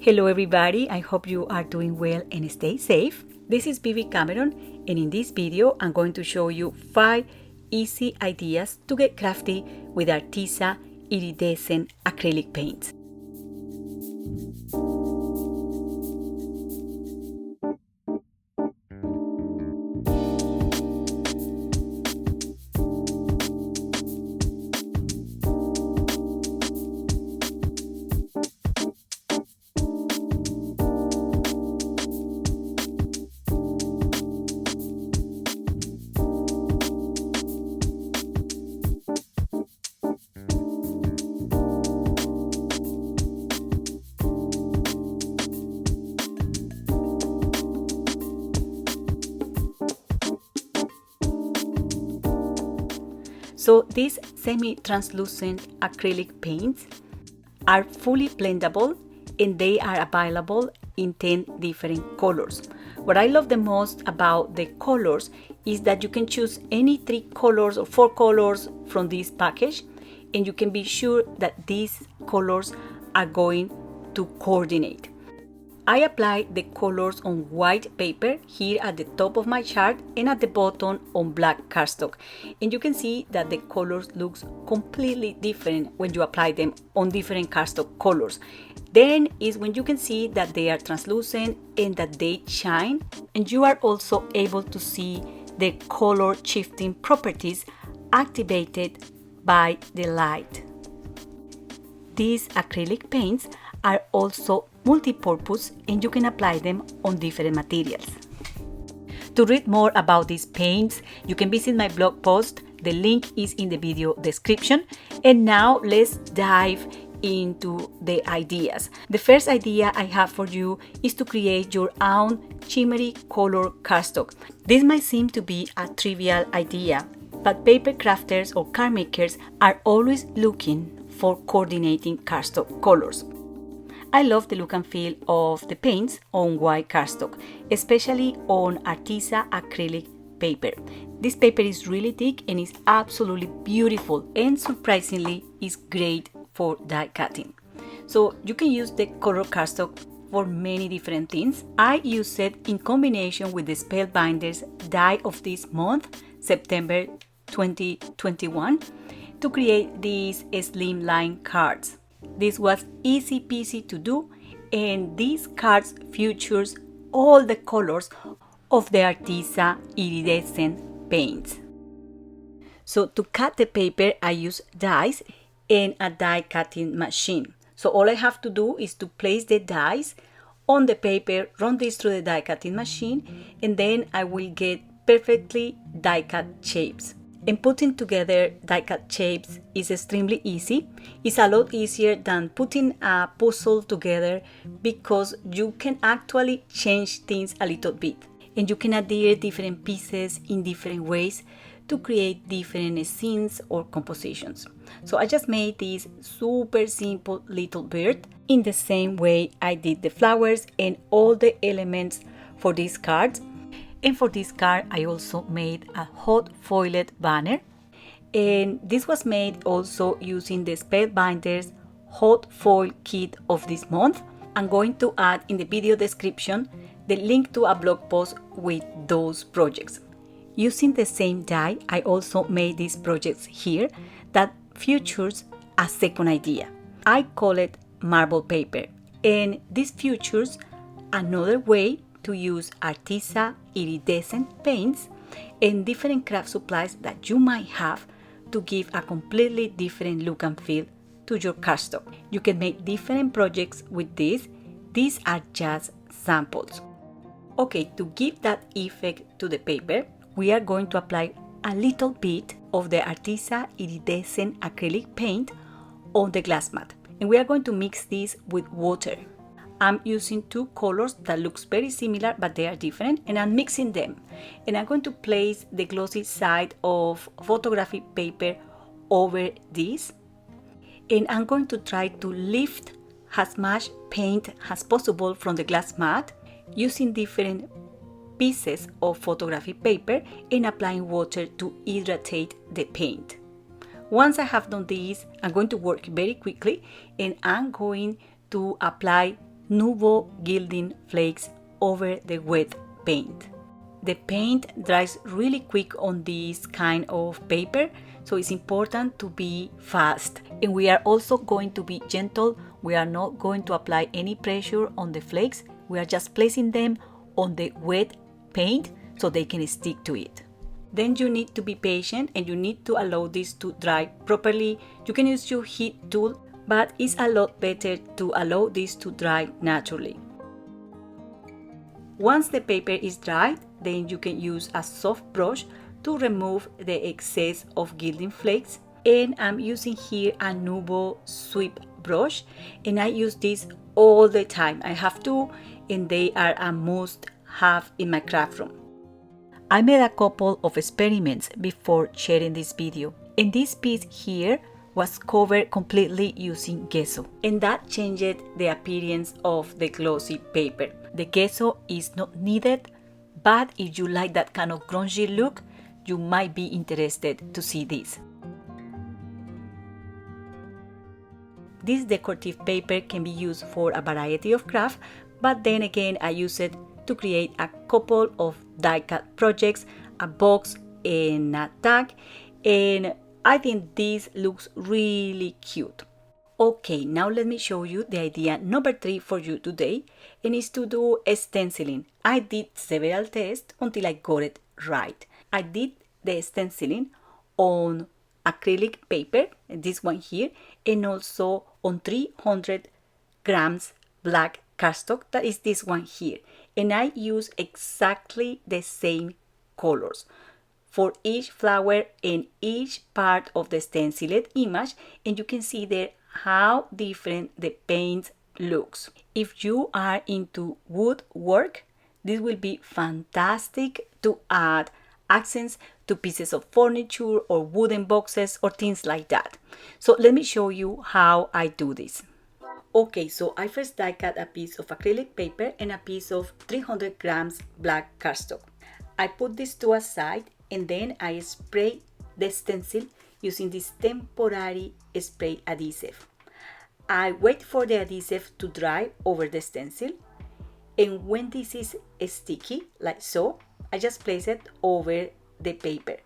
Hello everybody, I hope you are doing well and stay safe. This is Bibi Cameron, and in this video I'm going to show you 5 easy ideas to get crafty with Arteza Iridescent acrylic paints. So these semi-translucent acrylic paints are fully blendable and they are available in 10 different colors. What I love the most about the colors is that you can choose any 3 colors or 4 colors from this package, and you can be sure that these colors are going to coordinate. I apply the colors on white paper here at the top of my chart and at the bottom on black cardstock, and you can see that the colors looks completely different when you apply them on different cardstock colors. Then is when you can see that they are translucent and that they shine, and you are also able to see the color shifting properties activated by the light. These acrylic paints are also multi-purpose and you can apply them on different materials. To read more about these paints, you can visit my blog post. The link is in the video description. And now let's dive into the ideas. The first idea I have for you is to create your own shimmery color cardstock. This might seem to be a trivial idea, but paper crafters or card makers are always looking for coordinating cardstock colors. I love the look and feel of the paints on white cardstock, especially on Arteza acrylic paper. This paper is really thick and is absolutely beautiful, and surprisingly is great for die cutting. So you can use the Coloured Cardstock for many different things. I use it in combination with the Spellbinders die of this month, September 2021, to create these SLIMLINE cards. This was easy peasy to do, and these cards features all the colors of the Arteza Iridescent paints. So to cut the paper, I use dies and a die cutting machine. So all I have to do is to place the dies on the paper, run this through the die cutting machine, and then I will get perfectly die cut shapes. And putting together die cut shapes is extremely easy. It's a lot easier than putting a puzzle together because you can actually change things a little bit. And you can adhere different pieces in different ways to create different scenes or compositions. So I just made this super simple little bird in the same way I did the flowers and all the elements for these cards. And for this card, I also made a hot foiled banner. And this was made also using the Spellbinders hot foil kit of this month. I'm going to add in the video description the link to a blog post with those projects. Using the same die, I also made these projects here that features a second idea. I call it marble paper. And this features another way to use Arteza Iridescent paints and different craft supplies that you might have to give a completely different look and feel to your cardstock. You can make different projects with this. These are just samples. Okay, to give that effect to the paper, we are going to apply a little bit of the Arteza Iridescent acrylic paint on the glass mat. And we are going to mix this with water. I'm using 2 colors that looks very similar, but they are different, and I'm mixing them. And I'm going to place the glossy side of photography paper over this. And I'm going to try to lift as much paint as possible from the glass mat using different pieces of photography paper and applying water to hydrate the paint. Once I have done this, I'm going to work very quickly and I'm going to apply Nuvo gilding flakes over the wet paint. The paint dries really quick on this kind of paper, so it's important to be fast. And we are also going to be gentle. We are not going to apply any pressure on the flakes. We are just placing them on the wet paint so they can stick to it. Then you need to be patient and you need to allow this to dry properly. You can use your heat tool, but it's a lot better to allow this to dry naturally. Once the paper is dried, then you can use a soft brush to remove the excess of gilding flakes. And I'm using here a Nuvo sweep brush, and I use this all the time. I have to, and they are a must-have in my craft room. I made a couple of experiments before sharing this video, and this piece here was covered completely using gesso, and that changed the appearance of the glossy paper. The gesso is not needed, but if you like that kind of grungy look, you might be interested to see this. This decorative paper can be used for a variety of crafts, but then again I use it to create a couple of die-cut projects, a box and a tag, and I think this looks really cute. Okay, now let me show you the idea number 3 for you today, and it's to do stenciling. I did several tests until I got it right. I did the stenciling on acrylic paper, this one here, and also on 300 grams black cardstock, that is this one here. And I use exactly the same colors for each flower and each part of the stenciled image, and you can see there how different the paint looks. If you are into woodwork, this will be fantastic to add accents to pieces of furniture or wooden boxes or things like that. So let me show you how I do this. Okay, so I first die cut a piece of acrylic paper and a piece of 300 grams black cardstock. I put these two aside, and then I spray the stencil using this temporary spray adhesive. I wait for the adhesive to dry over the stencil, and when this is sticky, like so, I just place it over the paper,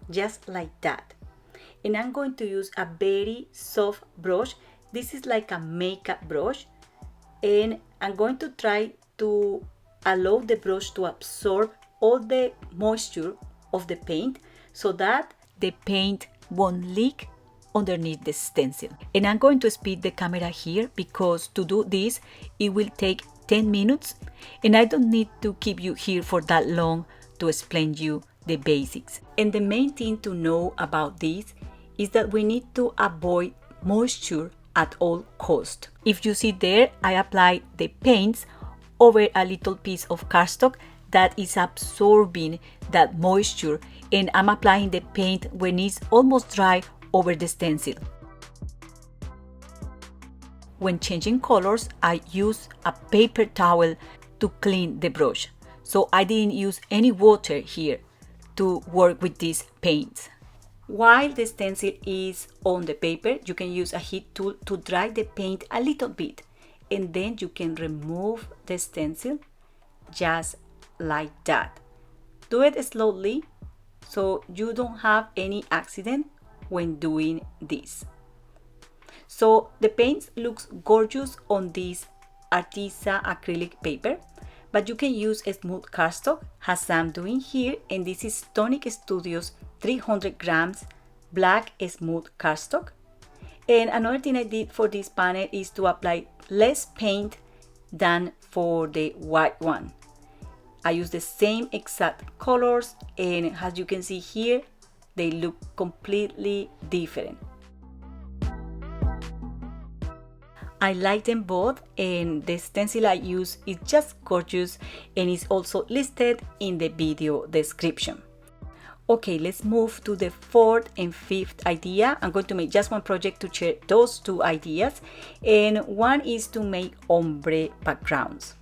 just like that. And I'm going to use a very soft brush. This is like a makeup brush, and I'm going to try to allow the brush to absorb all the moisture of the paint so that the paint won't leak underneath the stencil. And I'm going to speed the camera here because to do this it will take 10 minutes, and I don't need to keep you here for that long to explain you the basics. And the main thing to know about this is that we need to avoid moisture at all cost. If you see there, I apply the paints over a little piece of cardstock that is absorbing that moisture, and I'm applying the paint when it's almost dry over the stencil. When changing colors, I use a paper towel to clean the brush. So I didn't use any water here to work with these paints. While the stencil is on the paper, you can use a heat tool to dry the paint a little bit, and then you can remove the stencil just like that. Do it slowly so you don't have any accident when doing this. So the paint looks gorgeous on this Arteza acrylic paper, but you can use a smooth cardstock as I'm doing here, and this is Tonic Studios 300 grams black smooth cardstock. And another thing I did for this panel is to apply less paint than for the white one. I use the same exact colors, and as you can see here, they look completely different. I like them both, and the stencil I use is just gorgeous and is also listed in the video description. Okay, let's move to the 4th and 5th idea. I'm going to make just one project to share those two ideas, and one is to make ombre backgrounds.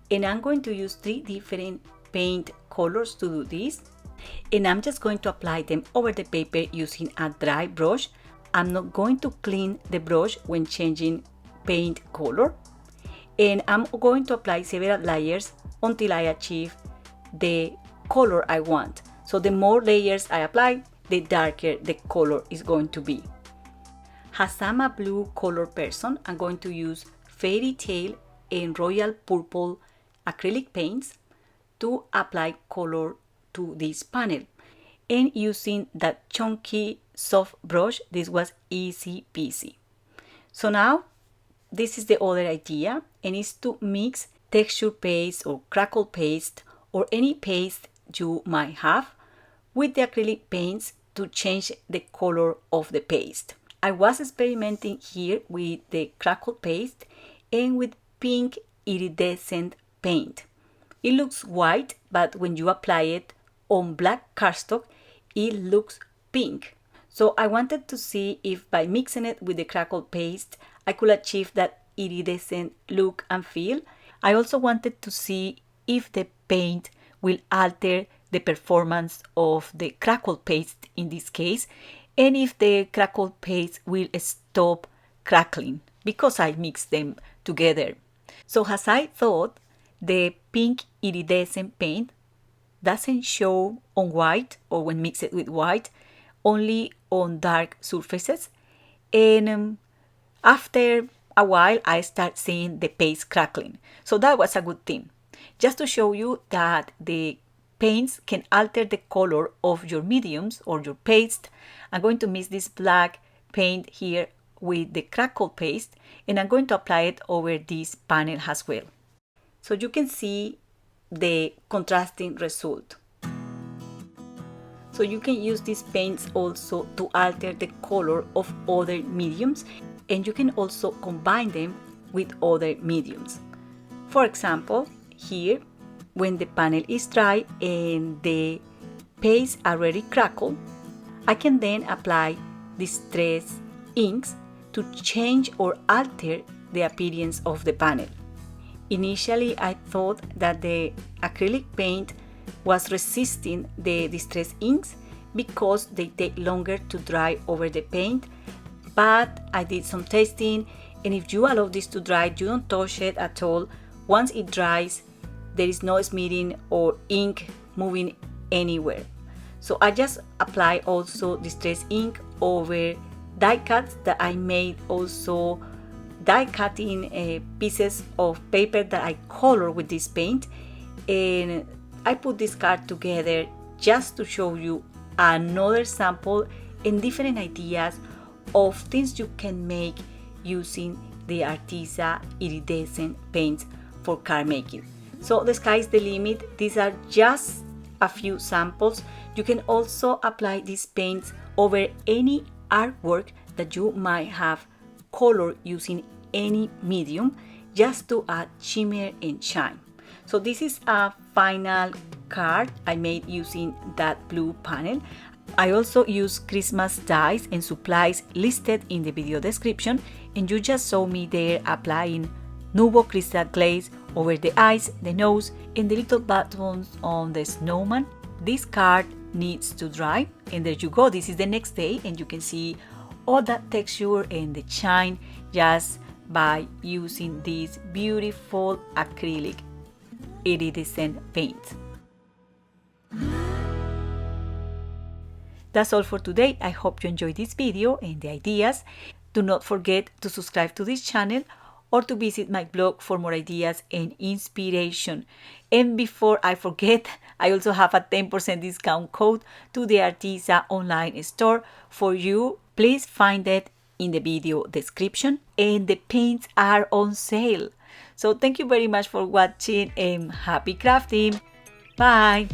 And I'm going to use 3 different paint colors to do this, and I'm just going to apply them over the paper using a dry brush. I'm not going to clean the brush when changing paint color, and I'm going to apply several layers until I achieve the color I want. So the more layers I apply, the darker the color is going to be. As I'm a blue color person, I'm going to use Fairy Tale and Royal Purple acrylic paints to apply color to this panel. And using that chunky soft brush, this was easy peasy. So now this is the other idea, and it's to mix texture paste or crackle paste or any paste you might have with the acrylic paints to change the color of the paste. I was experimenting here with the crackle paste and with pink iridescent paint. It looks white, but when you apply it on black cardstock, it looks pink. So I wanted to see if by mixing it with the crackle paste, I could achieve that iridescent look and feel. I also wanted to see if the paint will alter the performance of the crackle paste in this case, and if the crackle paste will stop crackling because I mixed them together. So as I thought, the pink iridescent paint doesn't show on white or when mixed with white, only on dark surfaces. And after a while, I start seeing the paste crackling. So that was a good thing. Just to show you that the paints can alter the color of your mediums or your paste, I'm going to mix this black paint here with the crackle paste, and I'm going to apply it over this panel as well. So you can see the contrasting result. So you can use these paints also to alter the color of other mediums, and you can also combine them with other mediums. For example, here, when the panel is dry and the paste already crackled, I can then apply distress inks to change or alter the appearance of the panel. Initially, I thought that the acrylic paint was resisting the distress inks because they take longer to dry over the paint, but I did some testing, and if you allow this to dry, you don't touch it at all. Once it dries, there is no smearing or ink moving anywhere. So I just apply also distress ink over die cuts that I made, also die cutting pieces of paper that I color with this paint, and I put this card together just to show you another sample and different ideas of things you can make using the Arteza Iridescent paints for card making. So the sky's the limit. These are just a few samples. You can also apply these paints over any artwork that you might have colored using any medium, just to add shimmer and shine. So this is a final card I made using that blue panel. I also use Christmas dies and supplies listed in the video description, and you just saw me there applying Nuvo crystal glaze over the eyes, the nose, and the little buttons on the snowman. This card needs to dry, and there you go. This is the next day, and you can see all that texture and the shine just by using this beautiful acrylic iridescent paint. That's all for today. I hope you enjoyed this video and the ideas. Do not forget to subscribe to this channel or to visit my blog for more ideas and inspiration. And before I forget, I also have a 10% discount code to the Arteza online store for you. Please find it in the video description, and the paints are on sale. So thank you very much for watching and happy crafting. Bye!